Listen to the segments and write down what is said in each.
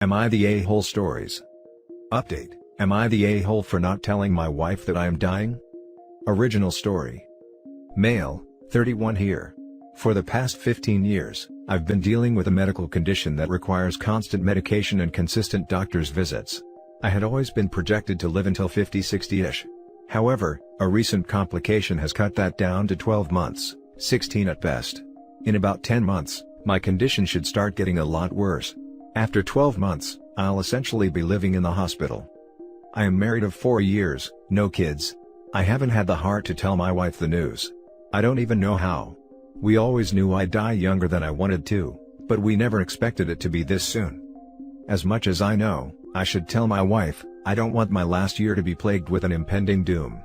Am I the a-hole stories? Update: Am I the a-hole for not telling my wife that I am dying? Original story. Male, 31 here. For the past 15 years, I've been dealing with a medical condition that requires constant medication and consistent doctor's visits. I had always been projected to live until 50-60-ish. However, a recent complication has cut that down to 12 months, 16 at best. In about 10 months, my condition should start getting a lot worse. After 12 months, I'll essentially be living in the hospital. I am married of 4 years, no kids. I haven't had the heart to tell my wife the news. I don't even know how. We always knew I'd die younger than I wanted to, but we never expected it to be this soon. As much as I know, I should tell my wife, I don't want my last year to be plagued with an impending doom.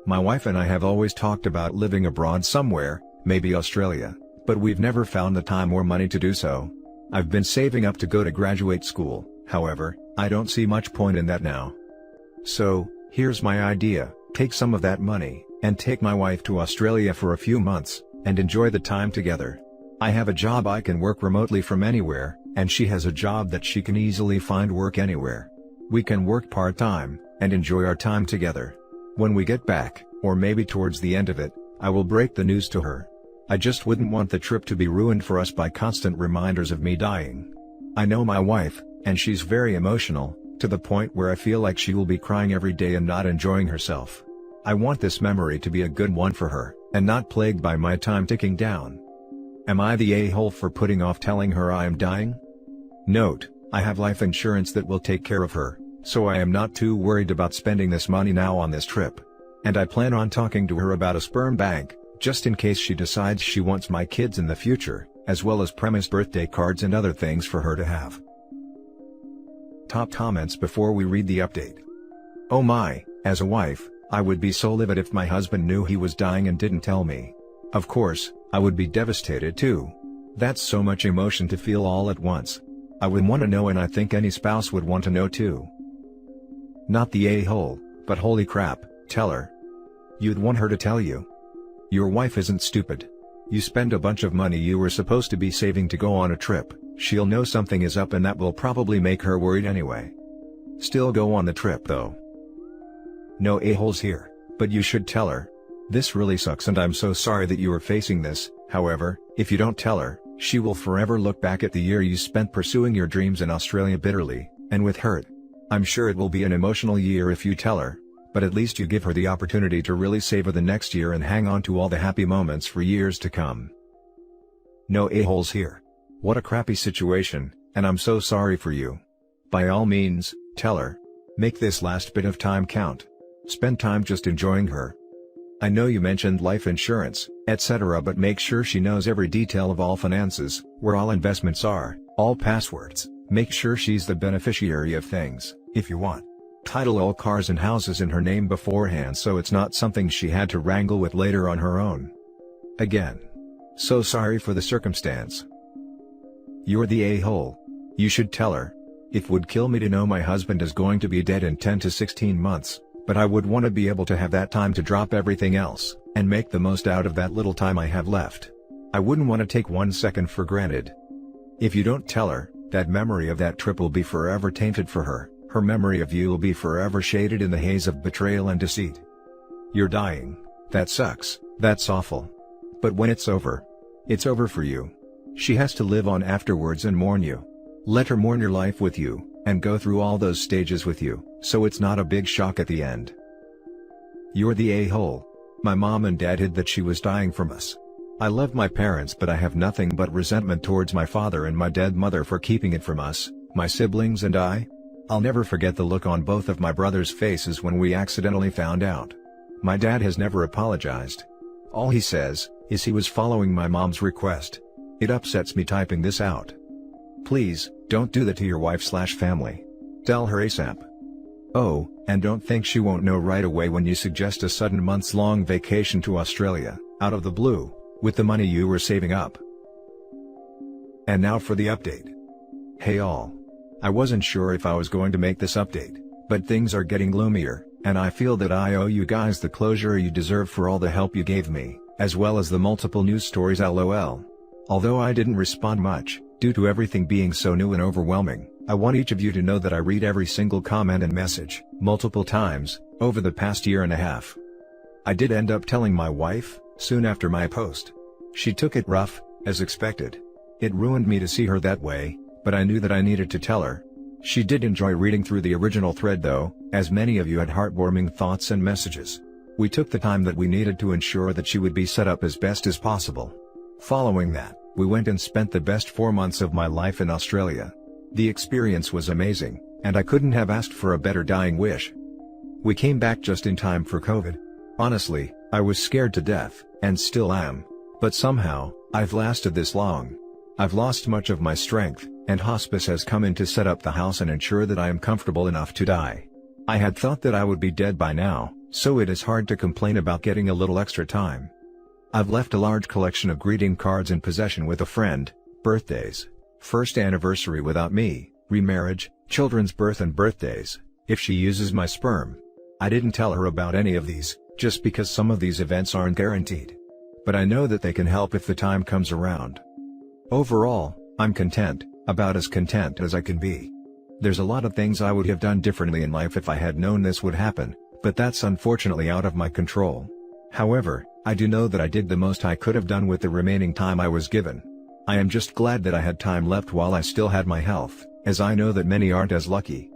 My wife and I have always talked about living abroad somewhere, maybe Australia, but we've never found the time or money to do so. I've been saving up to go to graduate school, however, I don't see much point in that now. So, here's my idea: take some of that money, and take my wife to Australia for a few months, and enjoy the time together. I have a job I can work remotely from anywhere, and she has a job that she can easily find work anywhere. We can work part-time, and enjoy our time together. When we get back, or maybe towards the end of it, I will break the news to her. I just wouldn't want the trip to be ruined for us by constant reminders of me dying. I know my wife, and she's very emotional, to the point where I feel like she will be crying every day and not enjoying herself. I want this memory to be a good one for her, and not plagued by my time ticking down. Am I the a-hole for putting off telling her I am dying? Note: I have life insurance that will take care of her, so I am not too worried about spending this money now on this trip. And I plan on talking to her about a sperm bank, just in case she decides she wants my kids in the future, as well as premise birthday cards and other things for her to have. Top comments before we read the update. Oh my, as a wife, I would be so livid if my husband knew he was dying and didn't tell me. Of course, I would be devastated too. That's so much emotion to feel all at once. I would want to know, and I think any spouse would want to know too. Not the a-hole, but holy crap, tell her. You'd want her to tell you. Your wife isn't stupid. You spend a bunch of money you were supposed to be saving to go on a trip, she'll know something is up, and that will probably make her worried anyway. Still go on the trip though. No a-holes here, but you should tell her. This really sucks and I'm so sorry that you are facing this. However, if you don't tell her, she will forever look back at the year you spent pursuing your dreams in Australia bitterly, and with hurt. I'm sure it will be an emotional year if you tell her, but at least you give her the opportunity to really savor the next year and hang on to all the happy moments for years to come. No a-holes here. What a crappy situation, and I'm so sorry for you. By all means, tell her. Make this last bit of time count. Spend time just enjoying her. I know you mentioned life insurance, etc., but make sure she knows every detail of all finances, where all investments are, all passwords. Make sure she's the beneficiary of things, if you want. Title all cars and houses in her name beforehand so it's not something she had to wrangle with later on her own. Again. So sorry for the circumstance. You're the a-hole. You should tell her. It would kill me to know my husband is going to be dead in 10 to 16 months, but I would want to be able to have that time to drop everything else, and make the most out of that little time I have left. I wouldn't want to take 1 second for granted. If you don't tell her, that memory of that trip will be forever tainted for her. Her memory of you will be forever shaded in the haze of betrayal and deceit. You're dying. That sucks, that's awful. But when it's over for you. She has to live on afterwards and mourn you. Let her mourn your life with you, and go through all those stages with you, so it's not a big shock at the end. You're the a-hole. My mom and dad hid that she was dying from us. I love my parents, but I have nothing but resentment towards my father and my dead mother for keeping it from us, my siblings and I. I'll never forget the look on both of my brothers' faces when we accidentally found out. My dad has never apologized. All he says is he was following my mom's request. It upsets me typing this out. Please, don't do that to your wife/family. Tell her ASAP. Oh, and don't think she won't know right away when you suggest a sudden months-long vacation to Australia, out of the blue, with the money you were saving up. And now for the update. Hey all. I wasn't sure if I was going to make this update, but things are getting gloomier, and I feel that I owe you guys the closure you deserve for all the help you gave me, as well as the multiple news stories LOL. Although I didn't respond much, due to everything being so new and overwhelming, I want each of you to know that I read every single comment and message, multiple times, over the past year and a half. I did end up telling my wife, soon after my post. She took it rough, as expected. It ruined me to see her that way, but I knew that I needed to tell her. She did enjoy reading through the original thread though, as many of you had heartwarming thoughts and messages. We took the time that we needed to ensure that she would be set up as best as possible. Following that, we went and spent the best 4 months of my life in Australia. The experience was amazing, and I couldn't have asked for a better dying wish. We came back just in time for COVID. Honestly, I was scared to death, and still am. But somehow, I've lasted this long. I've lost much of my strength, and hospice has come in to set up the house and ensure that I am comfortable enough to die. I had thought that I would be dead by now, so it is hard to complain about getting a little extra time. I've left a large collection of greeting cards in possession with a friend, birthdays, first anniversary without me, remarriage, children's birth and birthdays, if she uses my sperm. I didn't tell her about any of these, just because some of these events aren't guaranteed. But I know that they can help if the time comes around. Overall, I'm content, about as content as I can be. There's a lot of things I would have done differently in life if I had known this would happen, but that's unfortunately out of my control. However, I do know that I did the most I could have done with the remaining time I was given. I am just glad that I had time left while I still had my health, as I know that many aren't as lucky.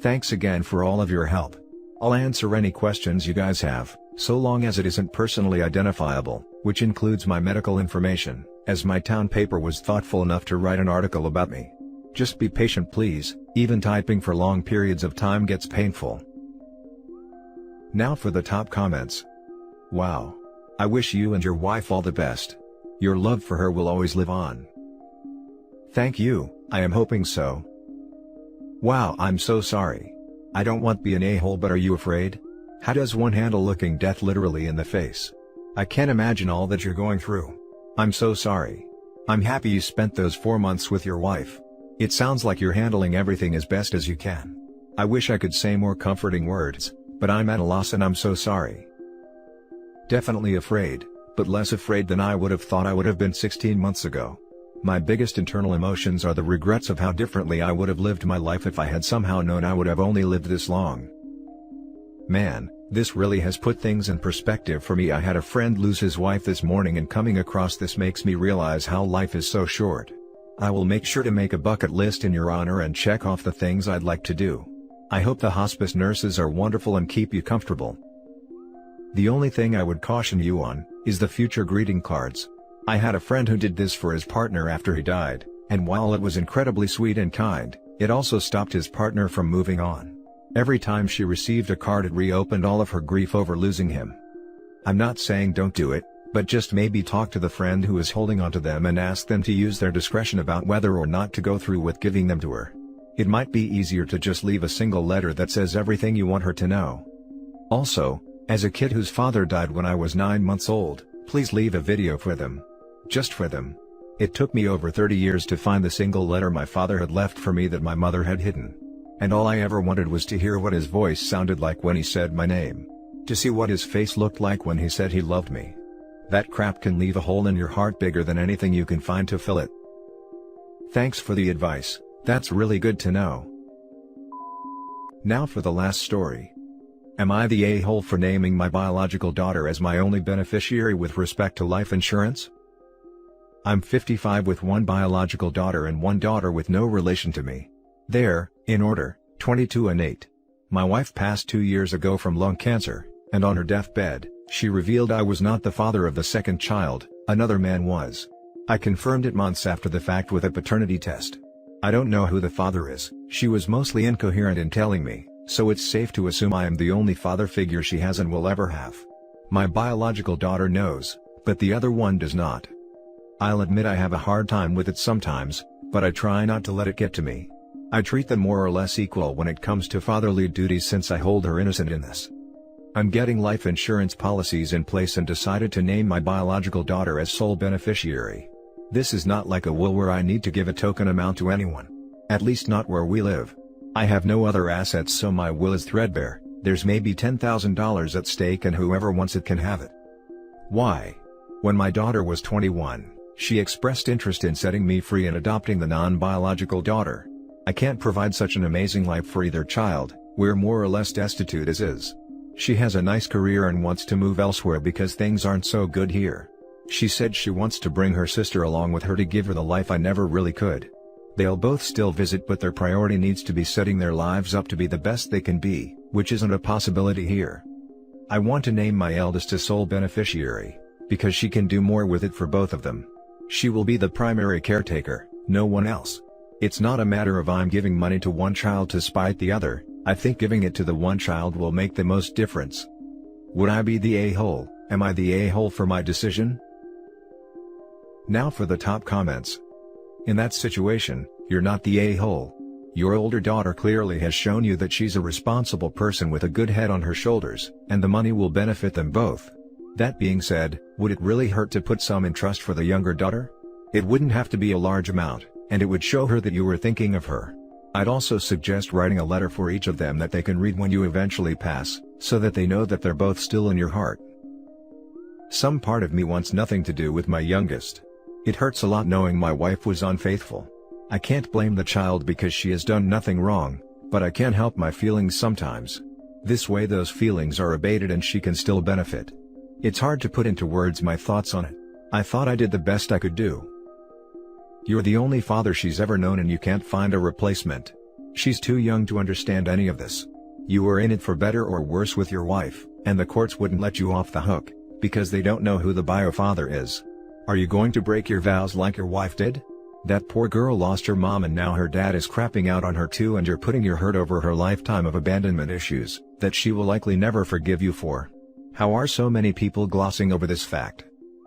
Thanks again for all of your help. I'll answer any questions you guys have, so long as it isn't personally identifiable, which includes my medical information, as my town paper was thoughtful enough to write an article about me. Just be patient please, even typing for long periods of time gets painful. Now for the top comments. Wow. I wish you and your wife all the best. Your love for her will always live on. Thank you, I am hoping so. Wow, I'm so sorry. I don't want to be an a-hole, but are you afraid? How does one handle looking death literally in the face? I can't imagine all that you're going through. I'm so sorry. I'm happy you spent those 4 months with your wife. It sounds like you're handling everything as best as you can. I wish I could say more comforting words, but I'm at a loss and I'm so sorry. Definitely afraid, but less afraid than I would have thought I would have been 16 months ago. My biggest internal emotions are the regrets of how differently I would have lived my life if I had somehow known I would have only lived this long. Man, this really has put things in perspective for me. I had a friend lose his wife this morning, and coming across this makes me realize how life is so short. I will make sure to make a bucket list in your honor and check off the things I'd like to do. I hope the hospice nurses are wonderful and keep you comfortable. The only thing I would caution you on is the future greeting cards. I had a friend who did this for his partner after he died, and while it was incredibly sweet and kind, it also stopped his partner from moving on. Every time she received a card, it reopened all of her grief over losing him. I'm not saying don't do it, but just maybe talk to the friend who is holding onto them and ask them to use their discretion about whether or not to go through with giving them to her. It might be easier to just leave a single letter that says everything you want her to know. Also, as a kid whose father died when I was 9 months old, please leave a video for them. Just for them. It took me over 30 years to find the single letter my father had left for me that my mother had hidden. And all I ever wanted was to hear what his voice sounded like when he said my name. To see what his face looked like when he said he loved me. That crap can leave a hole in your heart bigger than anything you can find to fill it. Thanks for the advice, that's really good to know. Now for the last story. Am I the a-hole for naming my biological daughter as my only beneficiary with respect to life insurance? I'm 55 with one biological daughter and one daughter with no relation to me. They're, in order, 22 and 8. My wife passed 2 years ago from lung cancer, and on her deathbed, she revealed I was not the father of the second child, another man was. I confirmed it months after the fact with a paternity test. I don't know who the father is, she was mostly incoherent in telling me, so it's safe to assume I am the only father figure she has and will ever have. My biological daughter knows, but the other one does not. I'll admit I have a hard time with it sometimes, but I try not to let it get to me. I treat them more or less equal when it comes to fatherly duties since I hold her innocent in this. I'm getting life insurance policies in place and decided to name my biological daughter as sole beneficiary. This is not like a will where I need to give a token amount to anyone. At least not where we live. I have no other assets, so my will is threadbare. There's maybe $10,000 at stake and whoever wants it can have it. Why? When my daughter was 21, she expressed interest in setting me free and adopting the non-biological daughter. I can't provide such an amazing life for either child, we're more or less destitute as is. She has a nice career and wants to move elsewhere because things aren't so good here. She said she wants to bring her sister along with her to give her the life I never really could. They'll both still visit, but their priority needs to be setting their lives up to be the best they can be, which isn't a possibility here. I want to name my eldest a sole beneficiary, because she can do more with it for both of them. She will be the primary caretaker, no one else. It's not a matter of I'm giving money to one child to spite the other. I think giving it to the one child will make the most difference. Would I be the a-hole? Am I the a-hole for my decision? Now for the top comments. In that situation, you're not the a-hole. Your older daughter clearly has shown you that she's a responsible person with a good head on her shoulders, and the money will benefit them both. That being said, would it really hurt to put some in trust for the younger daughter? It wouldn't have to be a large amount, and it would show her that you were thinking of her. I'd also suggest writing a letter for each of them that they can read when you eventually pass, so that they know that they're both still in your heart. Some part of me wants nothing to do with my youngest. It hurts a lot knowing my wife was unfaithful. I can't blame the child because she has done nothing wrong, but I can't help my feelings sometimes. This way those feelings are abated and she can still benefit. It's hard to put into words my thoughts on it. I thought I did the best I could do. You're the only father she's ever known and you can't find a replacement. She's too young to understand any of this. You were in it for better or worse with your wife, and the courts wouldn't let you off the hook, because they don't know who the bio father is. Are you going to break your vows like your wife did? That poor girl lost her mom and now her dad is crapping out on her too, and you're putting your hurt over her lifetime of abandonment issues, that she will likely never forgive you for. How are so many people glossing over this fact?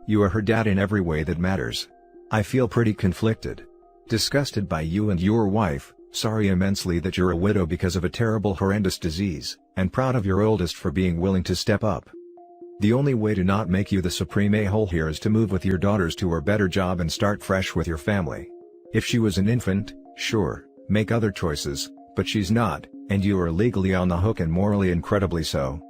You are her dad in every way that matters. I feel pretty conflicted. Disgusted by you and your wife, sorry immensely that you're a widow because of a terrible horrendous disease, and proud of your oldest for being willing to step up. The only way to not make you the supreme a-hole here is to move with your daughters to a better job and start fresh with your family. If she was an infant, sure, make other choices, but she's not, and you are legally on the hook and morally incredibly so.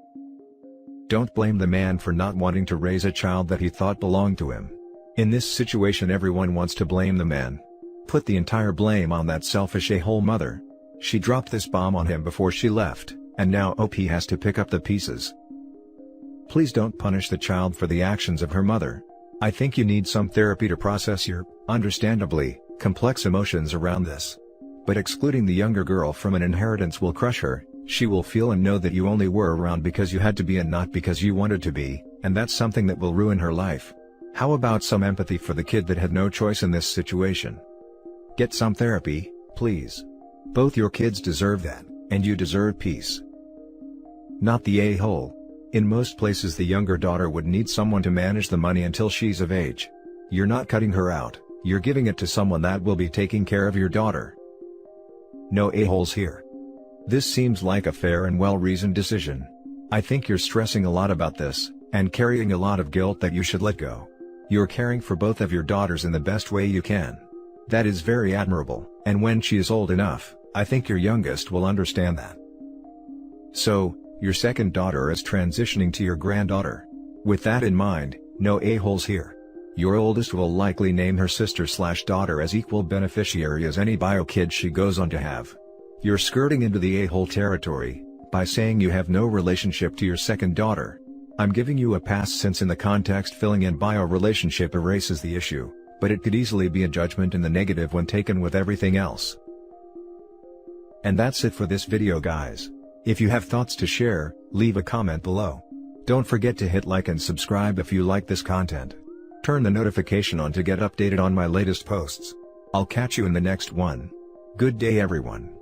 Don't blame the man for not wanting to raise a child that he thought belonged to him. In this situation everyone wants to blame the man. Put the entire blame on that selfish a-hole mother. She dropped this bomb on him before she left, and now he has to pick up the pieces. Please don't punish the child for the actions of her mother. I think you need some therapy to process your, understandably, complex emotions around this. But excluding the younger girl from an inheritance will crush her. She will feel and know that you only were around because you had to be and not because you wanted to be, and that's something that will ruin her life. How about some empathy for the kid that had no choice in this situation? Get some therapy, please. Both your kids deserve that, and you deserve peace. Not the a-hole. In most places the younger daughter would need someone to manage the money until she's of age. You're not cutting her out, you're giving it to someone that will be taking care of your daughter. No a-holes here. This seems like a fair and well-reasoned decision. I think you're stressing a lot about this, and carrying a lot of guilt that you should let go. You're caring for both of your daughters in the best way you can. That is very admirable, and when she is old enough, I think your youngest will understand that. So, your second daughter is transitioning to your granddaughter. With that in mind, no a-holes here. Your oldest will likely name her sister/daughter as equal beneficiary as any bio kid she goes on to have. You're skirting into the a-hole territory by saying you have no relationship to your second daughter. I'm giving you a pass since in the context filling in bio relationship erases the issue, but it could easily be a judgment in the negative when taken with everything else. And that's it for this video guys. If you have thoughts to share, leave a comment below. Don't forget to hit like and subscribe if you like this content. Turn the notification on to get updated on my latest posts. I'll catch you in the next one. Good day everyone.